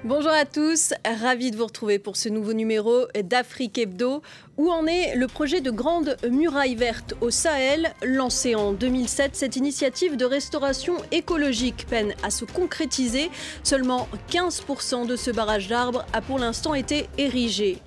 Bonjour à tous, ravi de vous retrouver pour ce nouveau numéro d'Afrique Hebdo. Où en est le projet de grande muraille verte au Sahel? Lancé en 2007, cette initiative de restauration écologique peine à se concrétiser. Seulement 15% de ce barrage d'arbres a pour l'instant été érigé.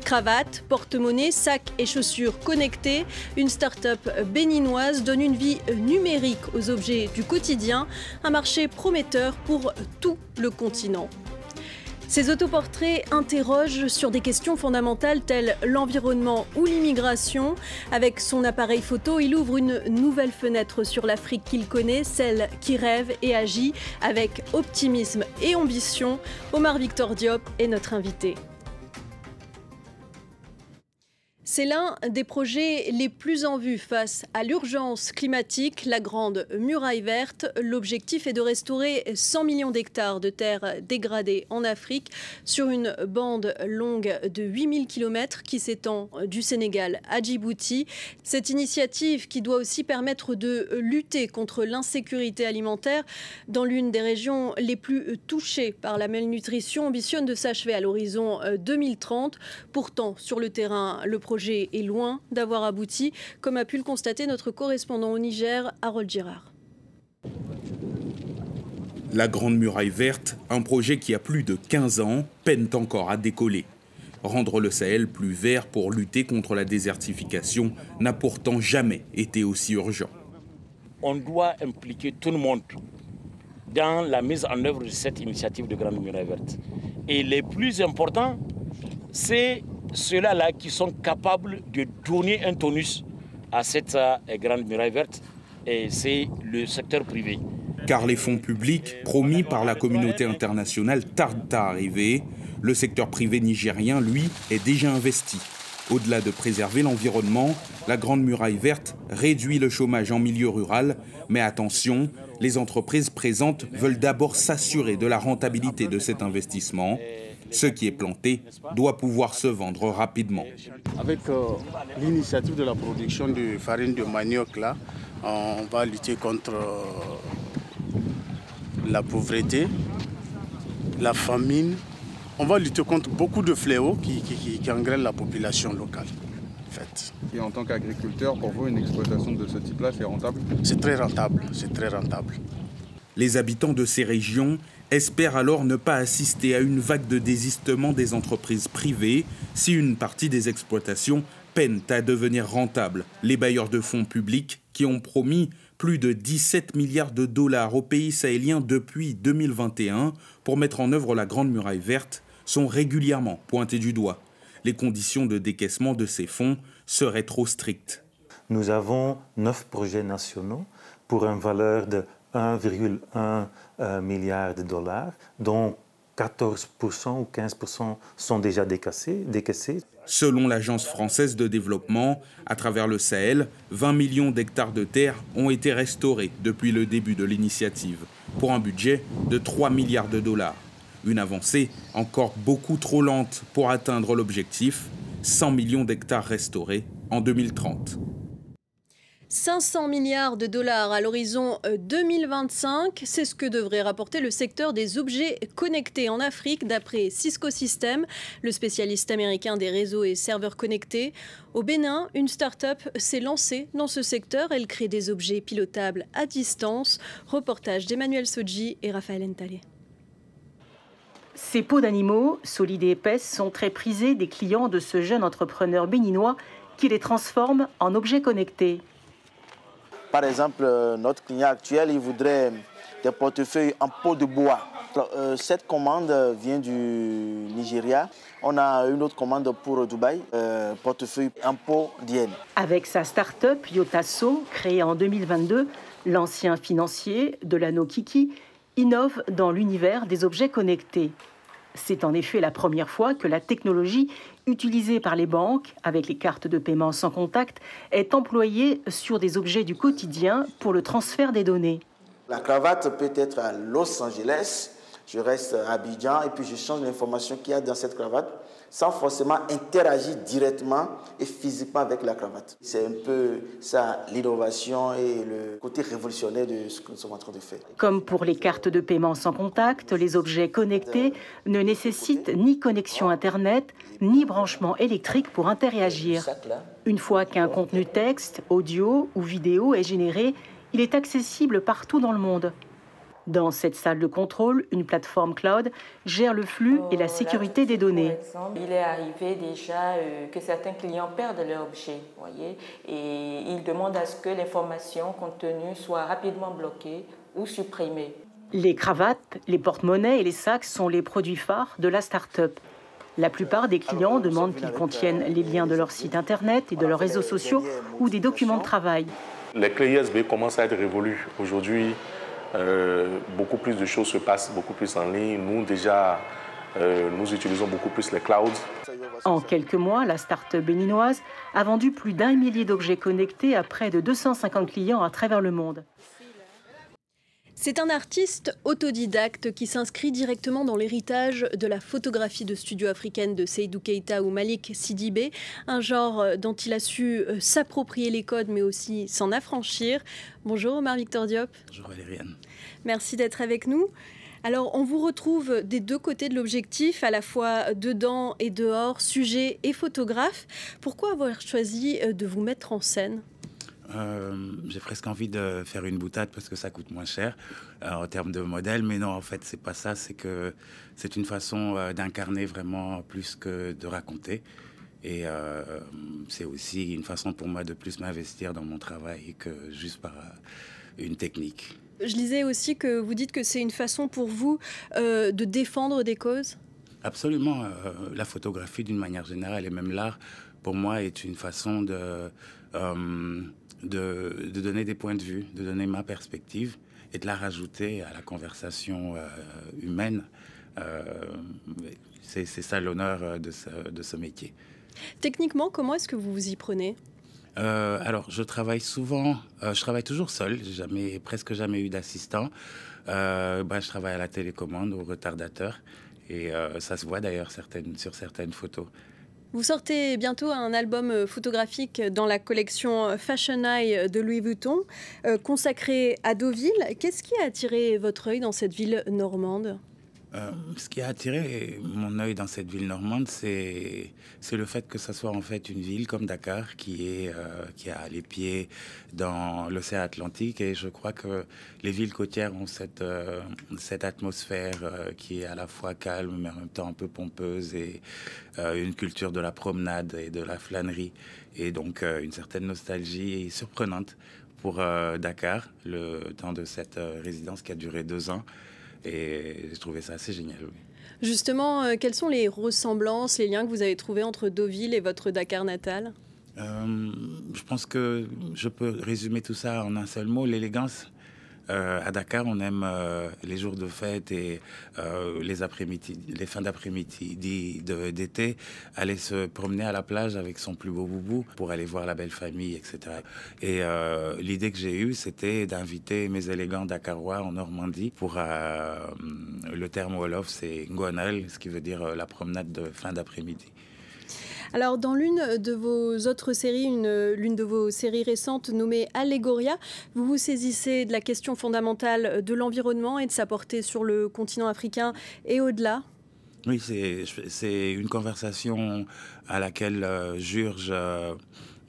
Cravates, porte-monnaie, sacs et chaussures connectés, une start-up béninoise donne une vie numérique aux objets du quotidien, un marché prometteur pour tout le continent. Ces autoportraits interrogent sur des questions fondamentales telles l'environnement ou l'immigration. Avec son appareil photo, il ouvre une nouvelle fenêtre sur l'Afrique qu'il connaît, celle qui rêve et agit avec optimisme et ambition. Omar Victor Diop est notre invité. C'est l'un des projets les plus en vue face à l'urgence climatique, la Grande Muraille Verte. L'objectif est de restaurer 100 millions d'hectares de terres dégradées en Afrique sur une bande longue de 8000 km qui s'étend du Sénégal à Djibouti. Cette initiative qui doit aussi permettre de lutter contre l'insécurité alimentaire dans l'une des régions les plus touchées par la malnutrition ambitionne de s'achever à l'horizon 2030. Pourtant, sur le terrain, le projet est loin d'avoir abouti, comme a pu le constater notre correspondant au Niger, Harold Girard. La Grande Muraille Verte, un projet qui a plus de 15 ans, peine encore à décoller. Rendre le Sahel plus vert pour lutter contre la désertification n'a pourtant jamais été aussi urgent. On doit impliquer tout le monde dans la mise en œuvre de cette initiative de Grande Muraille Verte. Et les plus importants, c'est ceux-là qui sont capables de donner un tonus à cette Grande Muraille Verte, et c'est le secteur privé. Car les fonds publics promis par la communauté internationale tardent à arriver. Le secteur privé nigérien, lui, est déjà investi. Au-delà de préserver l'environnement, la Grande Muraille Verte réduit le chômage en milieu rural. Mais attention, les entreprises présentes veulent d'abord s'assurer de la rentabilité de cet investissement. Ce qui est planté doit pouvoir se vendre rapidement. Avec l'initiative de la production de farine de manioc, là, on va lutter contre la pauvreté, la famine. On va lutter contre beaucoup de fléaux qui engrainent la population locale. En fait. Et en tant qu'agriculteur, pour vous, une exploitation de ce type-là, c'est rentable? C'est très rentable, c'est très rentable. Les habitants de ces régions espèrent alors ne pas assister à une vague de désistement des entreprises privées si une partie des exploitations peinent à devenir rentables. Les bailleurs de fonds publics, qui ont promis plus de 17 milliards de dollars aux pays sahéliens depuis 2021 pour mettre en œuvre la Grande Muraille Verte, sont régulièrement pointés du doigt. Les conditions de décaissement de ces fonds seraient trop strictes. Nous avons 9 projets nationaux pour une valeur de 1,1 milliard de dollars, dont 14% ou 15% sont déjà décaissés. Selon l'Agence française de développement, à travers le Sahel, 20 millions d'hectares de terre ont été restaurés depuis le début de l'initiative, pour un budget de 3 milliards de dollars. Une avancée encore beaucoup trop lente pour atteindre l'objectif, 100 millions d'hectares restaurés en 2030. 500 milliards de dollars à l'horizon 2025, c'est ce que devrait rapporter le secteur des objets connectés en Afrique, d'après Cisco Systems, le spécialiste américain des réseaux et serveurs connectés. Au Bénin, une start-up s'est lancée dans ce secteur. Elle crée des objets pilotables à distance. Reportage d'Emmanuel Sodji et Raphaël Ntalé. Ces peaux d'animaux, solides et épaisses, sont très prisées des clients de ce jeune entrepreneur béninois qui les transforme en objets connectés. Par exemple, notre client actuel, il voudrait des portefeuilles en peau de bois. Cette commande vient du Nigeria. On a une autre commande pour Dubaï, portefeuille en peau d'hyène. Avec sa start-up Yotasso, créée en 2022, l'ancien financier Delano Kiki innove dans l'univers des objets connectés. C'est en effet la première fois que la technologie utilisée par les banques, avec les cartes de paiement sans contact, est employée sur des objets du quotidien pour le transfert des données. La cravate peut être à Los Angeles, je reste à Abidjan et puis je change l'information qu'il y a dans cette cravate. sans forcément interagir directement et physiquement avec la cravate. C'est un peu ça l'innovation et le côté révolutionnaire de ce que nous sommes en train de faire. Comme pour les cartes de paiement sans contact, les objets connectés ne nécessitent ni connexion Internet, ni branchement électrique pour interagir. Une fois qu'un contenu texte, audio ou vidéo est généré, il est accessible partout dans le monde. Dans cette salle de contrôle, une plateforme cloud gère le flux et la sécurité des données. Par exemple, il est arrivé déjà que certains clients perdent leur objet, voyez, et ils demandent à ce que l'information contenue soit rapidement bloquée ou supprimée. Les cravates, les porte-monnaies et les sacs sont les produits phares de la start-up. La plupart des clients demandent qu'ils contiennent les liens de leur site internet et de leurs réseaux sociaux ou des documents de travail. Les clés USB commencent à être révolues. Aujourd'hui, beaucoup plus de choses se passent beaucoup plus en ligne. Nous, déjà, nous utilisons beaucoup plus les clouds. En quelques mois, la start-up béninoise a vendu plus d'1 millier d'objets connectés à près de 250 clients à travers le monde. C'est un artiste autodidacte qui s'inscrit directement dans l'héritage de la photographie de studio africaine de Seydou Keita ou Malik Sidibé, un genre dont il a su s'approprier les codes mais aussi s'en affranchir. Bonjour Omar Victor Diop. Bonjour Valériane. Merci d'être avec nous. Alors, on vous retrouve des deux côtés de l'objectif, à la fois dedans et dehors, sujet et photographe. Pourquoi avoir choisi de vous mettre en scène ? J'ai presque envie de faire une boutade parce que ça coûte moins cher en termes de modèle, mais non, en fait, c'est pas ça. C'est que c'est une façon d'incarner vraiment plus que de raconter. Et c'est aussi une façon pour moi de plus m'investir dans mon travail que juste par une technique. Je lisais aussi que vous dites que c'est une façon pour vous de défendre des causes. Absolument. La photographie, d'une manière générale, et même l'art, pour moi, est une façon de donner des points de vue, de donner ma perspective et de la rajouter à la conversation humaine. C'est ça l'honneur de ce métier. Techniquement, comment est-ce que vous vous y prenez ? Alors, je travaille toujours seul, j'ai presque jamais eu d'assistant. Je travaille à la télécommande, au retardateur, et ça se voit d'ailleurs sur certaines photos. Vous sortez bientôt un album photographique dans la collection Fashion Eye de Louis Vuitton, consacré à Deauville. Qu'est-ce qui a attiré votre œil dans cette ville normande ? Ce qui a attiré mon œil dans cette ville normande, c'est le fait que ça soit en fait une ville comme Dakar qui a les pieds dans l'océan Atlantique, et je crois que les villes côtières ont cette atmosphère qui est à la fois calme mais en même temps un peu pompeuse, et une culture de la promenade et de la flânerie, et donc une certaine nostalgie surprenante pour Dakar, le temps de cette résidence qui a duré 2 ans. Et j'ai trouvé ça assez génial, oui. Justement, quelles sont les ressemblances, les liens que vous avez trouvés entre Deauville et votre Dakar natal ? Je pense que je peux résumer tout ça en un seul mot, l'élégance. À Dakar, on aime les jours de fête et les fins d'après-midi d'été, aller se promener à la plage avec son plus beau boubou pour aller voir la belle famille, etc. Et l'idée que j'ai eue, c'était d'inviter mes élégants dakarois en Normandie pour le terme wolof, c'est Ngonal, ce qui veut dire la promenade de fin d'après-midi. Alors, dans l'une de vos autres séries, l'une de vos séries récentes nommée Allegoria, vous vous saisissez de la question fondamentale de l'environnement et de sa portée sur le continent africain et au-delà. Oui, c'est une conversation à laquelle j'urge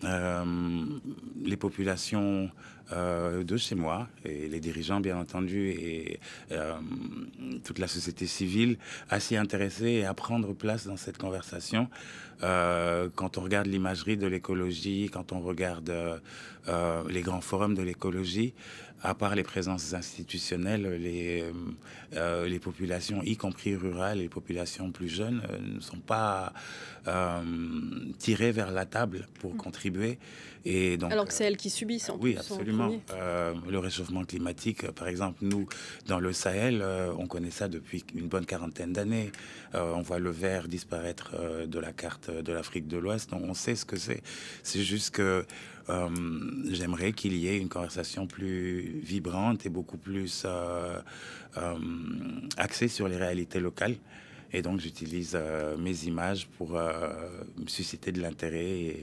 les populations de chez moi, et les dirigeants bien entendu, et toute la société civile à s'y intéresser et à prendre place dans cette conversation. Quand on regarde l'imagerie de l'écologie, quand on regarde les grands forums de l'écologie, à part les présences institutionnelles, les populations, y compris rurales, les populations plus jeunes, ne sont pas tirées vers la table pour contribuer. Et donc, alors que c'est elles qui subissent en oui, plus. absolument. Le réchauffement climatique, par exemple, nous, dans le Sahel, on connaît ça depuis une bonne 40aine d'années. On voit le vert disparaître de la carte de l'Afrique de l'Ouest. Donc on sait ce que c'est. C'est juste que j'aimerais qu'il y ait une conversation plus vibrante et beaucoup plus axée sur les réalités locales. Et donc j'utilise mes images pour susciter de l'intérêt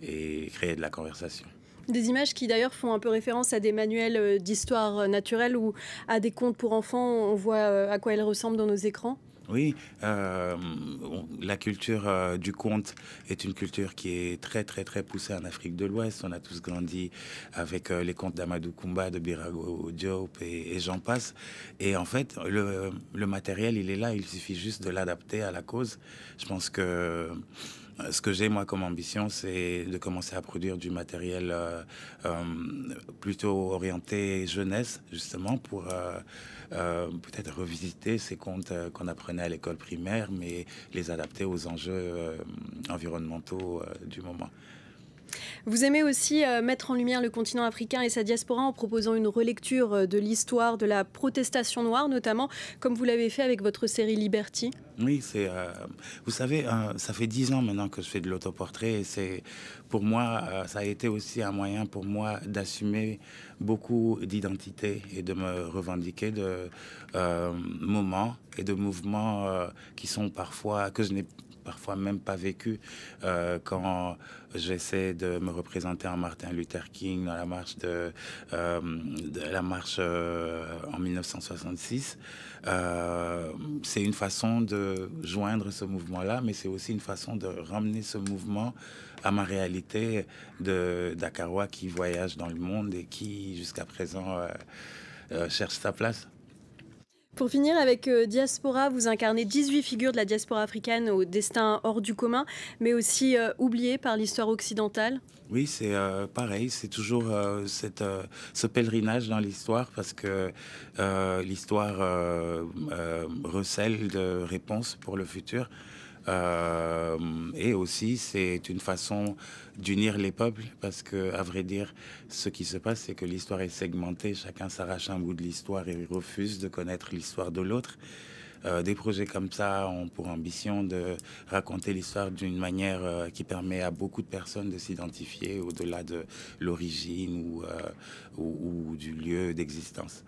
et créer de la conversation. Des images qui d'ailleurs font un peu référence à des manuels d'histoire naturelle ou à des contes pour enfants. On voit à quoi elles ressemblent dans nos écrans. Oui, la culture du conte est une culture qui est très très très poussée en Afrique de l'Ouest. On a tous grandi avec les contes d'Amadou Koumba, de Birago Diop et j'en passe. Et en fait, le matériel, il est là, il suffit juste de l'adapter à la cause. Je pense que ce que j'ai, moi, comme ambition, c'est de commencer à produire du matériel plutôt orienté jeunesse, justement, pour peut-être revisiter ces contes qu'on apprenait à l'école primaire, mais les adapter aux enjeux environnementaux du moment. Vous aimez aussi mettre en lumière le continent africain et sa diaspora en proposant une relecture de l'histoire de la protestation noire, notamment, comme vous l'avez fait avec votre série Liberty. Oui, vous savez, ça fait 10 ans maintenant que je fais de l'autoportrait et c'est, pour moi, ça a été aussi un moyen pour moi d'assumer beaucoup d'identité et de me revendiquer de moments et de mouvements qui sont que je n'ai parfois même pas vécu quand j'essaie de me représenter en Martin Luther King dans la marche en 1966. C'est une façon de joindre ce mouvement-là, mais c'est aussi une façon de ramener ce mouvement à ma réalité de Dakarois qui voyage dans le monde et qui, jusqu'à présent, cherche sa place. Pour finir avec Diaspora, vous incarnez 18 figures de la diaspora africaine au destin hors du commun, mais aussi oubliées par l'histoire occidentale. Oui, c'est pareil, c'est toujours ce pèlerinage dans l'histoire parce que l'histoire recèle de réponses pour le futur. Et aussi, c'est une façon d'unir les peuples parce que, à vrai dire, ce qui se passe, c'est que l'histoire est segmentée. Chacun s'arrache un bout de l'histoire et refuse de connaître l'histoire de l'autre. Des projets comme ça ont pour ambition de raconter l'histoire d'une manière qui permet à beaucoup de personnes de s'identifier au-delà de l'origine ou du lieu d'existence.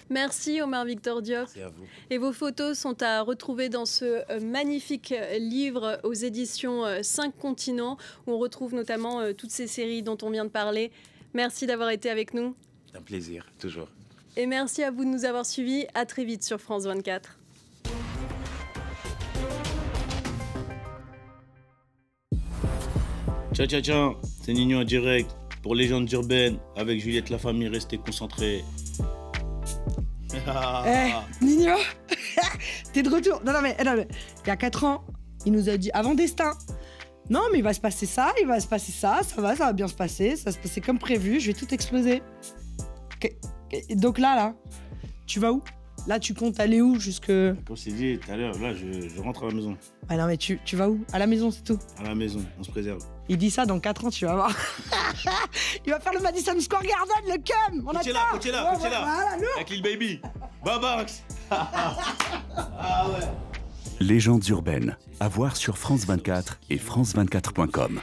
Merci Omar Victor Diop. Merci à vous. Et vos photos sont à retrouver dans ce magnifique livre aux éditions 5 continents où on retrouve notamment toutes ces séries dont on vient de parler. Merci d'avoir été avec nous. C'est un plaisir, toujours. Et merci à vous de nous avoir suivis. À très vite sur France 24. Ciao, c'est Nino en direct pour Légendes urbaines avec Juliette La Famille, restez concentrés. Nino, t'es de retour. Non, mais il y a 4 ans, il nous a dit avant destin. Non, mais il va se passer ça, ça va bien se passer, ça va se passer comme prévu, je vais tout exploser. Donc là, tu vas où? Là, tu comptes aller où jusque... Comme c'est dit tout à l'heure, là, je rentre à la maison. Ah non, mais tu vas où? À la maison, c'est tout. À la maison, on se préserve. Il dit ça dans 4 ans, tu vas voir. Il va faire le Madison Square Garden, le cum. Coachella. Voilà, avec Lil Baby. Babax. Ah ouais. Légendes urbaines, à voir sur France 24 et France24.com.